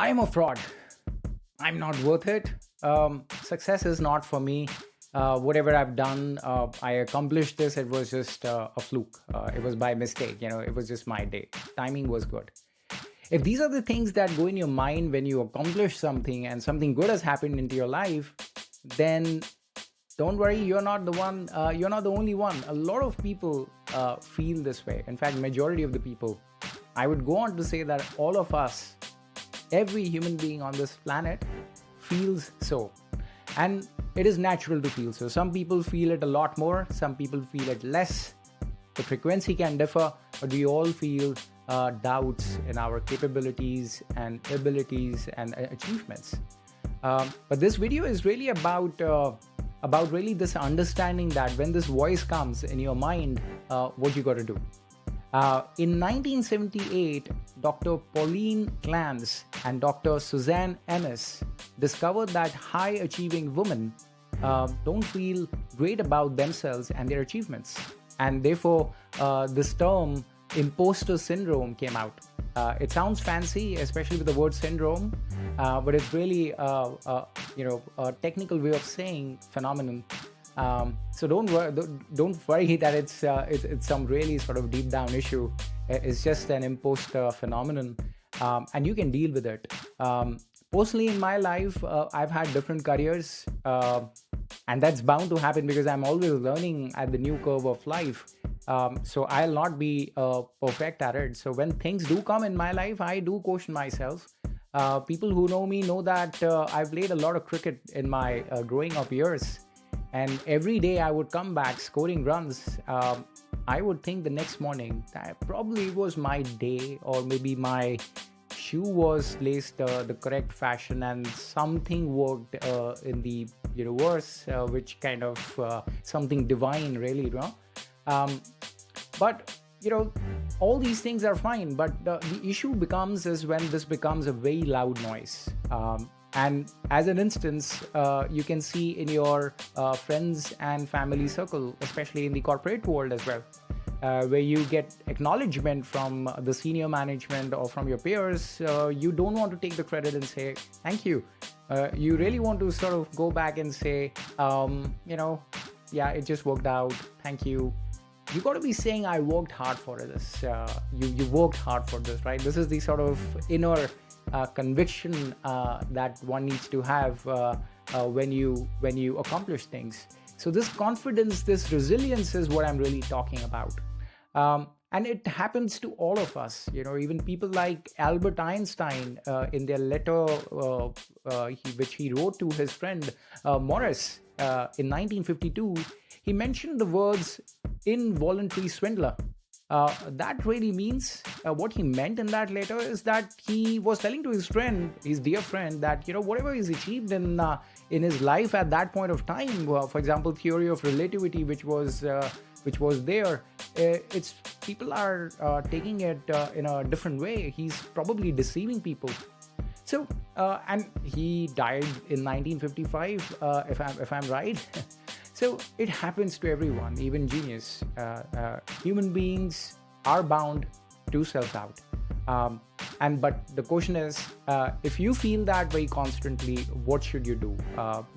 I'm a fraud. I'm not worth it. Success is not for me. Whatever I've done, I accomplished this. It was just a fluke. It was by mistake. It was just my day. Timing was good. If these are the things that go in your mind when you accomplish something and something good has happened into your life, then don't worry, you're not the one. You're not the only one. A lot of people feel this way. In fact, majority of the people. I would go on to say that all of us, every human being on this planet, feels so. And it is natural to feel so. Some people feel it a lot more, some people feel it less. The frequency can differ, but we all feel doubts in our capabilities and abilities and achievements. But this video is really about really this understanding that when this voice comes in your mind, what you got to do. In 1978, Dr. Pauline Clance and Dr. Suzanne Ennis discovered that high-achieving women don't feel great about themselves and their achievements. And therefore, this term, imposter syndrome, came out. It sounds fancy, especially with the word syndrome, but it's really a technical way of saying phenomenon. So don't worry that it's some really sort of deep down issue. It's just an imposter phenomenon, and you can deal with it. Personally, in my life, I've had different careers, and that's bound to happen because I'm always learning at the new curve of life. So I'll not be perfect at it. So when things do come in my life, I do question myself. People who know me know that I've played a lot of cricket in my growing up years. And every day I would come back scoring runs. I would think the next morning that probably was my day, or maybe my shoe was laced the correct fashion and something worked in the universe, which kind of something divine really, but all these things are fine, but the issue becomes is when this becomes a very loud noise. And as an instance, you can see in your friends and family circle, especially in the corporate world as well, where you get acknowledgement from the senior management or from your peers. You don't want to take the credit and say, thank you. You really want to sort of go back and say, yeah, it just worked out. Thank you. You got to be saying, I worked hard for this. You worked hard for this, right? This is the sort of inner conviction that one needs to have when you accomplish things. So this confidence, this resilience is what I'm really talking about. And it happens to all of us. Even people like Albert Einstein, in their letter which he wrote to his friend Morris in 1952, he mentioned the words involuntary swindler. That really means what he meant in that letter is that he was telling to his friend, his dear friend, that whatever he's achieved in his life at that point of time, for example, theory of relativity, which was there, it's people are taking it in a different way. He's probably deceiving people. So and he died in 1955, if I'm right. So it happens to everyone, even genius. Human beings are bound to self-doubt. But the question is, if you feel that way constantly, what should you do?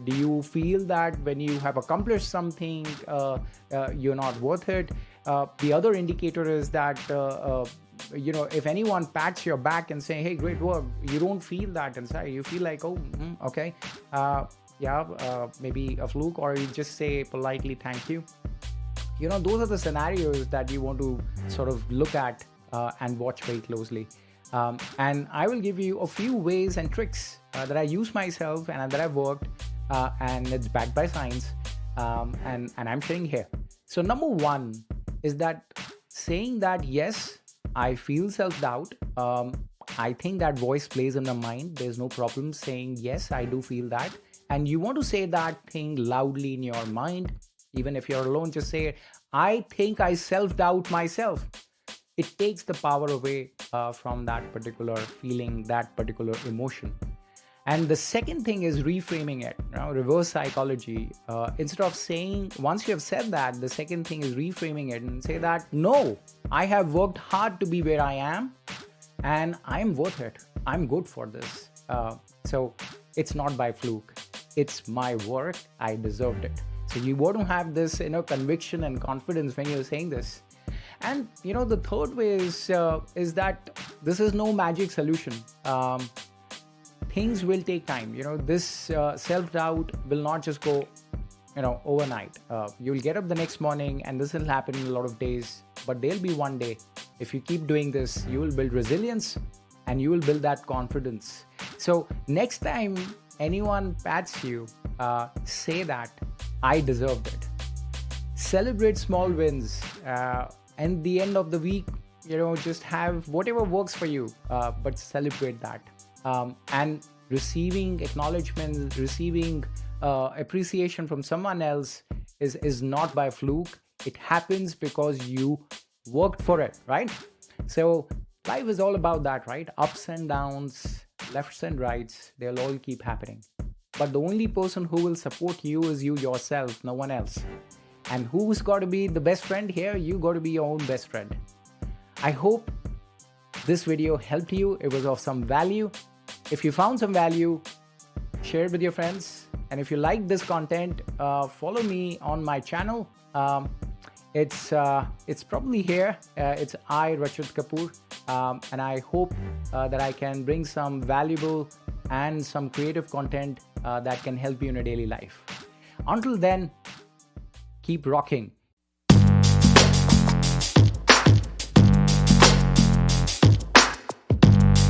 Do you feel that when you have accomplished something, you're not worth it? The other indicator is that if anyone pats your back and say, hey, great work, you don't feel that inside. You feel like, oh, okay. Maybe a fluke, or you just say politely thank you. Those are the scenarios that you want to sort of look at and watch very closely. And I will give you a few ways and tricks that I use myself and that I've worked, and it's backed by science, and I'm sharing here. So number one is that saying that, yes, I feel self-doubt. I think that voice plays in the mind. There's no problem saying, yes, I do feel that. And you want to say that thing loudly in your mind. Even if you're alone, just say, I think I self-doubt myself. It takes the power away from that particular feeling, that particular emotion. And the second thing is reframing it, reverse psychology. Instead of saying, once you have said that, the second thing is reframing it and say that, no, I have worked hard to be where I am and I'm worth it. I'm good for this. So it's not by fluke. It's my work. I deserved it. So you want to have this, conviction and confidence when you're saying this. And the third way is that this is no magic solution. Things will take time. This self-doubt will not just go overnight. You'll get up the next morning, and this will happen in a lot of days, but there'll be one day, if you keep doing this, you will build resilience and you will build that confidence. So next time anyone pats you, say that I deserved it. Celebrate small wins, and the end of the week, just have whatever works for you, but celebrate that. And receiving acknowledgement, receiving appreciation from someone else is not by fluke. It happens because you worked for it, right? So life is all about that, right? Ups and downs, lefts and rights, they'll all keep happening. But the only person who will support you is you yourself, no one else. And who's got to be the best friend here? You got to be your own best friend. I hope this video helped you. It was of some value. If you found some value, share it with your friends. And if you like this content, follow me on my channel. It's probably here. It's Rachit Kapoor. And I hope that I can bring some valuable and some creative content that can help you in your daily life. Until then, keep rocking.